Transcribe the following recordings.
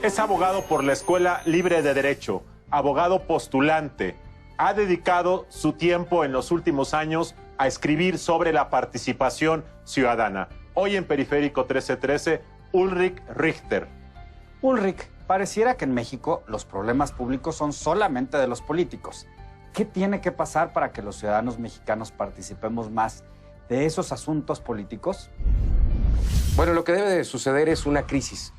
Es abogado por la Escuela Libre de Derecho, abogado postulante. Ha dedicado su tiempo en los últimos años a escribir sobre la participación ciudadana. Hoy en Periférico 1313, Ulrich Richter. Ulrich, pareciera que en México los problemas públicos son solamente de los políticos. ¿Qué tiene que pasar para que los ciudadanos mexicanos participemos más de esos asuntos políticos? Bueno, lo que debe de suceder es una crisis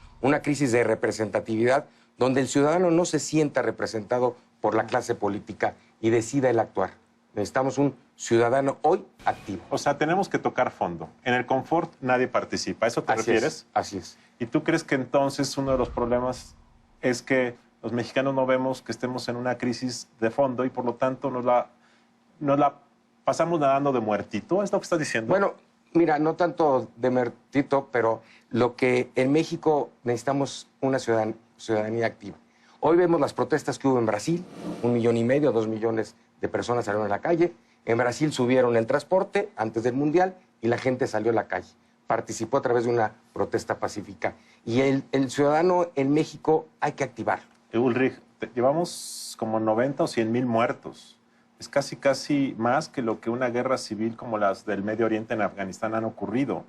de representatividad donde el ciudadano no se sienta representado por la clase política y decida el actuar. Necesitamos un ciudadano hoy activo. O sea, tenemos que tocar fondo. En el confort nadie participa. ¿A eso te refieres? Así es. ¿Y tú crees que entonces uno de los problemas es que los mexicanos no vemos que estemos en una crisis de fondo y por lo tanto nos la pasamos nadando de muertito? ¿Es lo que estás diciendo? Bueno, mira, no tanto de muertito, pero lo que en México necesitamos una ciudadanía activa. Hoy vemos las protestas que hubo en Brasil, 1,5 millones, 2 millones de personas salieron a la calle. En Brasil subieron el transporte antes del Mundial y la gente salió a la calle. Participó a través de una protesta pacífica. Y el ciudadano en México hay que activarlo. Ulrich, llevamos como 90 o 100,000 muertos. Es casi más que lo que una guerra civil como las del Medio Oriente en Afganistán han ocurrido.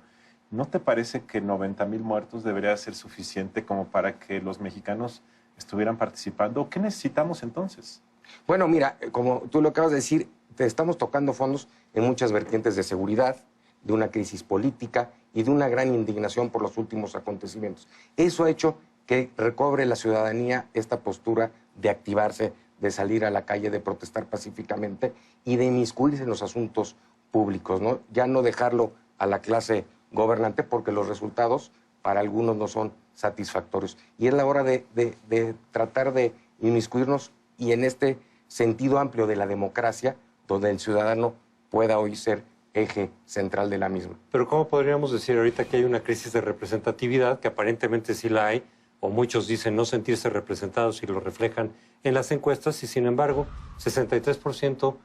¿No te parece que 90,000 muertos debería ser suficiente como para que los mexicanos estuvieran participando? ¿Qué necesitamos entonces? Bueno, mira, como tú lo acabas de decir, te estamos tocando fondos en muchas vertientes de seguridad, de una crisis política y de una gran indignación por los últimos acontecimientos. Eso ha hecho que recobre la ciudadanía esta postura de activarse, de salir a la calle, de protestar pacíficamente y de inmiscuirse en los asuntos públicos, ¿no? Ya no dejarlo a la clase gobernante porque los resultados para algunos no son satisfactorios. Y es la hora de tratar de inmiscuirnos y en este sentido amplio de la democracia, donde el ciudadano pueda hoy ser eje central de la misma. Pero ¿cómo podríamos decir ahorita que hay una crisis de representatividad, que aparentemente sí la hay, o muchos dicen no sentirse representados y lo reflejan en las encuestas, y sin embargo 63%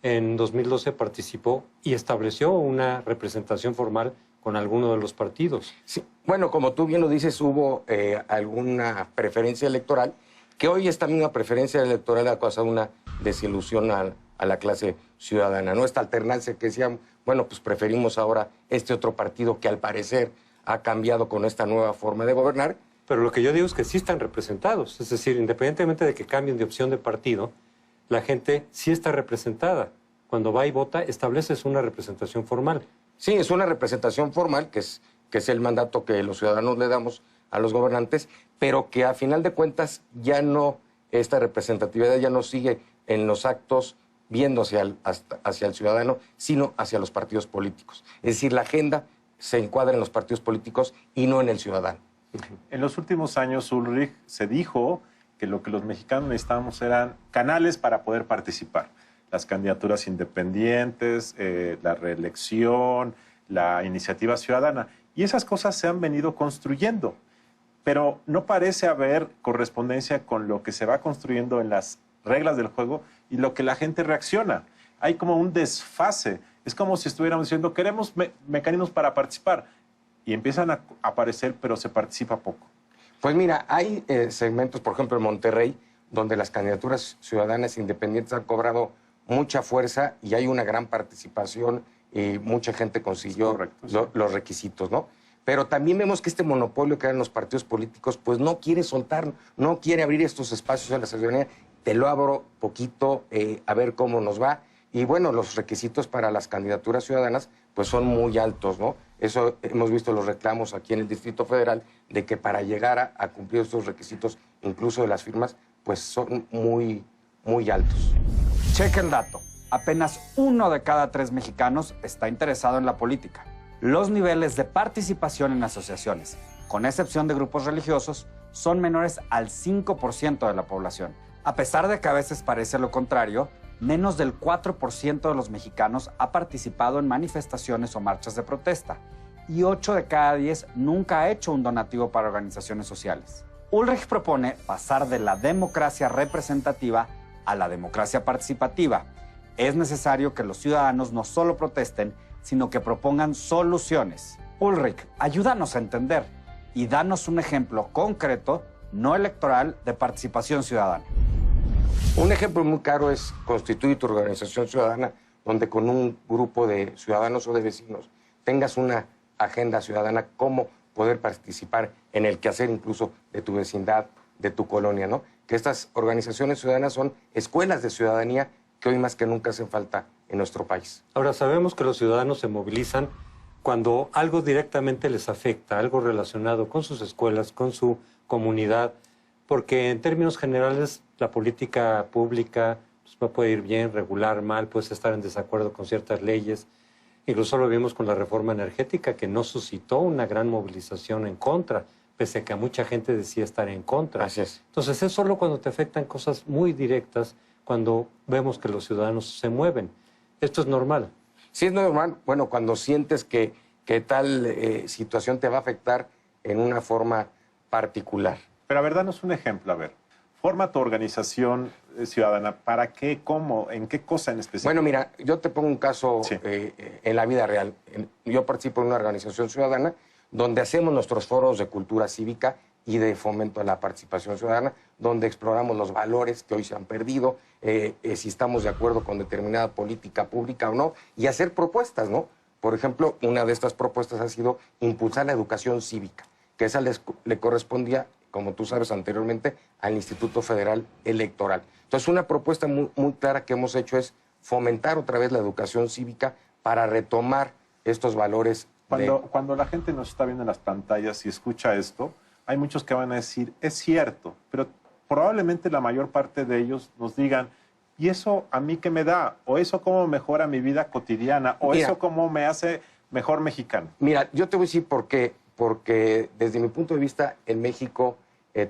en 2012 participó y estableció una representación formal con alguno de los partidos? Sí. Bueno, como tú bien lo dices, hubo alguna preferencia electoral, que hoy esta misma preferencia electoral ha causado una desilusión a la clase ciudadana, ¿no? Esta alternancia que decían, bueno, pues preferimos ahora este otro partido que al parecer ha cambiado con esta nueva forma de gobernar. Pero lo que yo digo es que sí están representados, es decir, independientemente de que cambien de opción de partido, la gente sí está representada. Cuando va y vota, estableces una representación formal. Sí, es una representación formal, que es el mandato que los ciudadanos le damos a los gobernantes, pero que a final de cuentas ya no, esta representatividad ya no sigue en los actos viendo hacia el ciudadano, sino hacia los partidos políticos. Es decir, la agenda se encuadra en los partidos políticos y no en el ciudadano. En los últimos años, Ulrich, se dijo que lo que los mexicanos necesitábamos eran canales para poder participar. Las candidaturas independientes, la reelección, la iniciativa ciudadana. Y esas cosas se han venido construyendo. Pero no parece haber correspondencia con lo que se va construyendo en las reglas del juego y lo que la gente reacciona. Hay como un desfase. Es como si estuviéramos diciendo, queremos mecanismos para participar. Y empiezan a aparecer, pero se participa poco. Pues mira, hay segmentos, por ejemplo, en Monterrey, donde las candidaturas ciudadanas independientes han cobrado mucha fuerza y hay una gran participación y mucha gente consiguió los requisitos, ¿no? Pero también vemos que este monopolio que dan los partidos políticos, pues no quiere soltar, no quiere abrir estos espacios a la ciudadanía. Te lo abro poquito, a ver cómo nos va. Y bueno, los requisitos para las candidaturas ciudadanas, pues son muy altos, ¿no? Eso hemos visto los reclamos aquí en el Distrito Federal, de que para llegar a cumplir estos requisitos, incluso de las firmas, pues son muy altos. Cheque el dato. Apenas 1 de cada 3 mexicanos está interesado en la política. Los niveles de participación en asociaciones, con excepción de grupos religiosos, son menores al 5% de la población. A pesar de que a veces parece lo contrario, menos del 4% de los mexicanos ha participado en manifestaciones o marchas de protesta y 8 de cada 10 nunca ha hecho un donativo para organizaciones sociales. Ulrich propone pasar de la democracia representativa a la democracia participativa. Es necesario que los ciudadanos no solo protesten, sino que propongan soluciones. Ulrich, ayúdanos a entender y danos un ejemplo concreto, no electoral, de participación ciudadana. Un ejemplo muy claro es constituir tu organización ciudadana, donde con un grupo de ciudadanos o de vecinos tengas una agenda ciudadana, cómo poder participar en el quehacer incluso de tu vecindad, de tu colonia, ¿no? Que estas organizaciones ciudadanas son escuelas de ciudadanía que hoy más que nunca hacen falta en nuestro país. Ahora, sabemos que los ciudadanos se movilizan cuando algo directamente les afecta, algo relacionado con sus escuelas, con su comunidad, porque en términos generales la política pública pues, puede ir bien, regular, mal, puedes estar en desacuerdo con ciertas leyes. Incluso lo vimos con la reforma energética, que no suscitó una gran movilización en contra, pese a que mucha gente decía estar en contra. Así es. Entonces es solo cuando te afectan cosas muy directas, cuando vemos que los ciudadanos se mueven. Esto es normal. Sí, es normal, bueno, cuando sientes que tal situación te va a afectar en una forma particular. Pero a ver, danos un ejemplo, a ver. Forma tu organización ciudadana. ¿Para qué? ¿Cómo? ¿En qué cosa en específico? Bueno, mira, yo te pongo un caso Sí. en la vida real. Yo participo en una organización ciudadana donde hacemos nuestros foros de cultura cívica y de fomento a la participación ciudadana, donde exploramos los valores que hoy se han perdido, si estamos de acuerdo con determinada política pública o no, y hacer propuestas, ¿no? Por ejemplo, una de estas propuestas ha sido impulsar la educación cívica, que esa le correspondía, como tú sabes anteriormente, al Instituto Federal Electoral. Entonces, una propuesta muy, muy clara que hemos hecho es fomentar otra vez la educación cívica para retomar estos valores. Cuando la gente nos está viendo en las pantallas y escucha esto, hay muchos que van a decir, es cierto, pero probablemente la mayor parte de ellos nos digan, ¿y eso a mí qué me da? ¿O eso cómo mejora mi vida cotidiana? ¿O Mira, eso cómo me hace mejor mexicano? Mira, yo te voy a decir por qué. Porque desde mi punto de vista, en México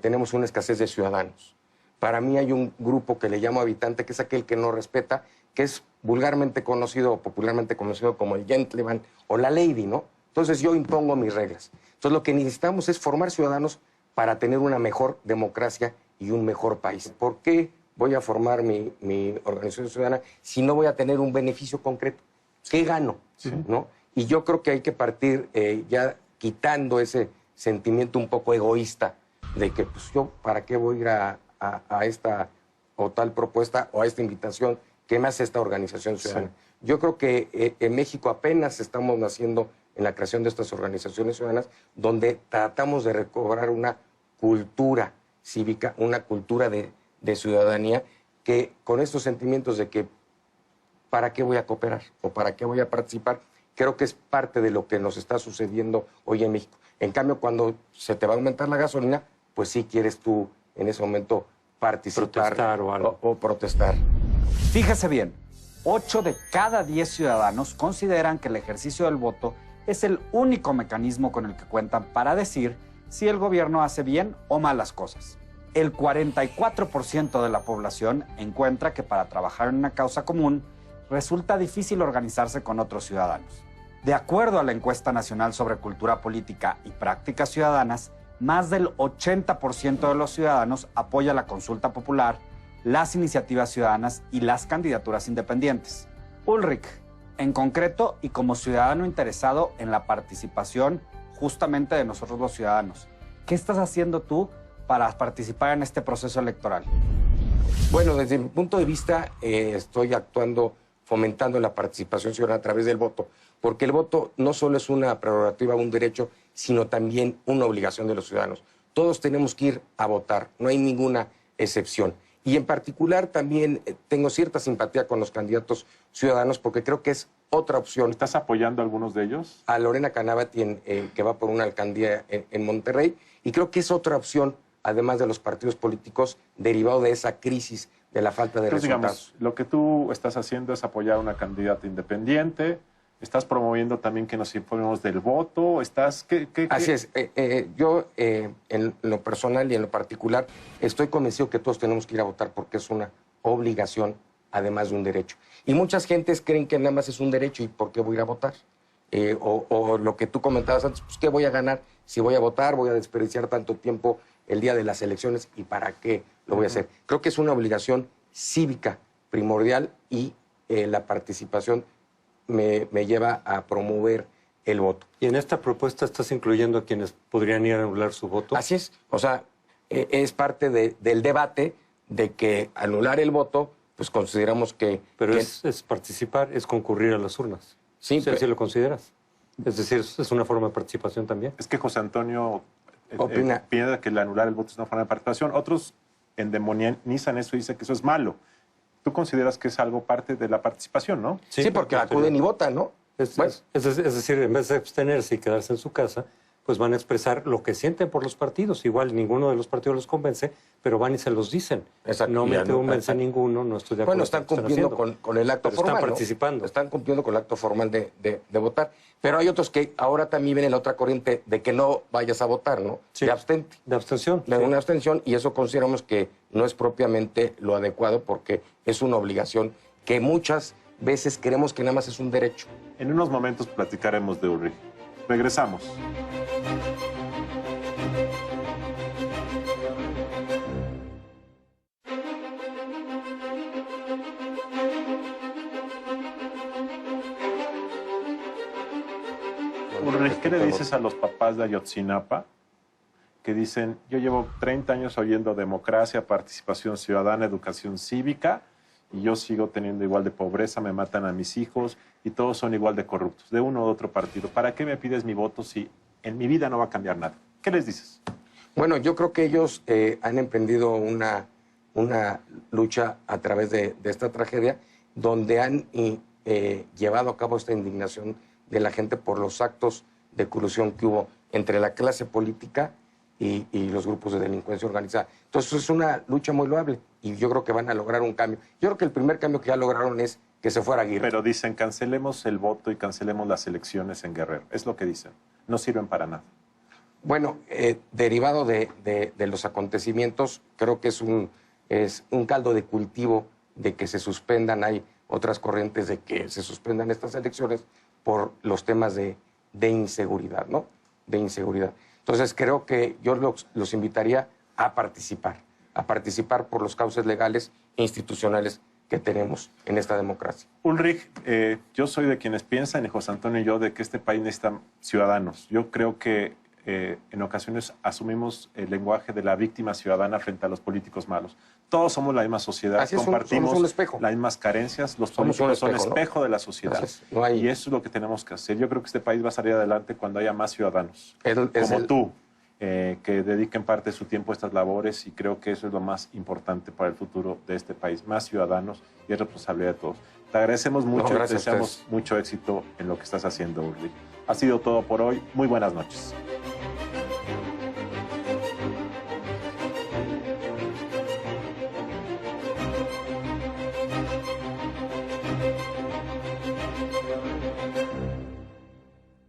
tenemos una escasez de ciudadanos. Para mí hay un grupo que le llamo habitante, que es aquel que no respeta, que es vulgarmente conocido o popularmente conocido como el gentleman o la lady, ¿no? Entonces yo impongo mis reglas. Entonces lo que necesitamos es formar ciudadanos para tener una mejor democracia y un mejor país. ¿Por qué voy a formar mi organización ciudadana si no voy a tener un beneficio concreto? ¿Qué gano? Sí. ¿No? Y yo creo que hay que partir ya quitando ese sentimiento un poco egoísta de que pues yo para qué voy a ir a esta o tal propuesta o a esta invitación que me hace esta organización ciudadana. Sí. Yo creo que en México apenas estamos naciendo en la creación de estas organizaciones ciudadanas donde tratamos de recobrar una cultura cívica, una cultura de ciudadanía que con estos sentimientos de que ¿para qué voy a cooperar o para qué voy a participar? Creo que es parte de lo que nos está sucediendo hoy en México. En cambio, cuando se te va a aumentar la gasolina, pues sí quieres tú en ese momento participar protestar o algo. O protestar. Fíjese bien, 8 de cada 10 ciudadanos consideran que el ejercicio del voto es el único mecanismo con el que cuentan para decir si el gobierno hace bien o mal las cosas. El 44% de la población encuentra que para trabajar en una causa común resulta difícil organizarse con otros ciudadanos. De acuerdo a la encuesta nacional sobre cultura política y prácticas ciudadanas, más del 80% de los ciudadanos apoya la consulta popular, las iniciativas ciudadanas y las candidaturas independientes. Ulrich, en concreto y como ciudadano interesado en la participación justamente de nosotros los ciudadanos, ¿qué estás haciendo tú para participar en este proceso electoral? Bueno, desde mi punto de vista, estoy actuando fomentando la participación ciudadana a través del voto, porque el voto no solo es una prerrogativa, un derecho, sino también una obligación de los ciudadanos. Todos tenemos que ir a votar, no hay ninguna excepción. Y en particular también tengo cierta simpatía con los candidatos ciudadanos porque creo que es otra opción. ¿Estás apoyando a algunos de ellos? A Lorena Canavati, que va por una alcaldía en Monterrey, y creo que es otra opción, además de los partidos políticos, derivado de esa crisis de la falta de Entonces, resultados. digamos, lo que tú estás haciendo es apoyar a una candidata independiente, estás promoviendo también que nos informemos del voto, estás... ¿qué? Así es. Yo, en lo personal y en lo particular, estoy convencido que todos tenemos que ir a votar porque es una obligación, además de un derecho. Y muchas gentes creen que nada más es un derecho y ¿por qué voy a ir a votar? O lo que tú comentabas antes, pues ¿qué voy a ganar? Si voy a votar, voy a desperdiciar tanto tiempo el día de las elecciones y ¿para qué lo voy a hacer? Creo que es una obligación cívica primordial y la participación me lleva a promover el voto. ¿Y en esta propuesta estás incluyendo a quienes podrían ir a anular su voto? Así es. O sea, es parte del debate de que anular el voto, pues consideramos que... Pero que- es participar, es concurrir a las urnas. Sí, Si así lo consideras. Es decir, es una forma de participación también. Es que José Antonio Opina. piensa que el anular el voto es una forma de participación. Otros endemonianizan eso y dicen que eso es malo. Tú consideras que es algo parte de la participación, ¿no? Sí, porque acuden y votan, ¿no? Bueno. Es decir, en vez de abstenerse y quedarse en su casa, pues van a expresar lo que sienten por los partidos. Igual ninguno de los partidos los convence, pero van y se los dicen. Exacto. No Y me ya no- convence ninguno, no estoy de acuerdo. Bueno, están con lo que cumpliendo haciendo. con el acto Pero formal. están ¿no? participando. Están cumpliendo con el acto formal de votar. Pero hay otros que ahora también viene la otra corriente de que no vayas a votar, ¿no? Sí. De abstente. De abstención. De sí. una abstención, y eso consideramos que no es propiamente lo adecuado porque es una obligación que muchas veces creemos que nada más es un derecho. En unos momentos platicaremos de Ulrich. Regresamos. Ulrich, ¿qué le dices a los papás de Ayotzinapa que dicen, yo llevo 30 años oyendo democracia, participación ciudadana, educación cívica, y yo sigo teniendo igual de pobreza, me matan a mis hijos y todos son igual de corruptos, de uno u otro partido? ¿Para qué me pides mi voto si en mi vida no va a cambiar nada? ¿Qué les dices? Bueno, yo creo que ellos han emprendido una lucha a través de esta tragedia, donde han llevado a cabo esta indignación de la gente por los actos de colusión que hubo entre la clase política y los grupos de delincuencia organizada. Entonces es una lucha muy loable y yo creo que van a lograr un cambio. Yo creo que el primer cambio que ya lograron es que se fuera Aguirre. Pero dicen, cancelemos el voto y cancelemos las elecciones en Guerrero. Es lo que dicen. No sirven para nada. Bueno, derivado de los acontecimientos, creo que es un caldo de cultivo de que se suspendan. Hay otras corrientes de que se suspendan estas elecciones por los temas de inseguridad, ¿no? De inseguridad. Entonces, creo que yo los invitaría a participar por los cauces legales e institucionales que tenemos en esta democracia. Ulrich, yo soy de quienes piensan, y José Antonio y yo, de que este país necesita ciudadanos. Yo creo que en ocasiones asumimos el lenguaje de la víctima ciudadana frente a los políticos malos. Todos somos la misma sociedad, Así es, compartimos somos un espejo. las mismas carencias, los Somos políticos un espejo, son ¿no? espejo de la sociedad. Así es, no hay- Y eso es lo que tenemos que hacer. Yo creo que este país va a salir adelante cuando haya más ciudadanos, como tú, que dediquen parte de su tiempo a estas labores, y creo que eso es lo más importante para el futuro de este país. Más ciudadanos, y es responsabilidad de todos. Te agradecemos mucho y te gracias a deseamos ustedes. mucho éxito en lo que estás haciendo, Ulrich. Ha sido todo por hoy. Muy buenas noches.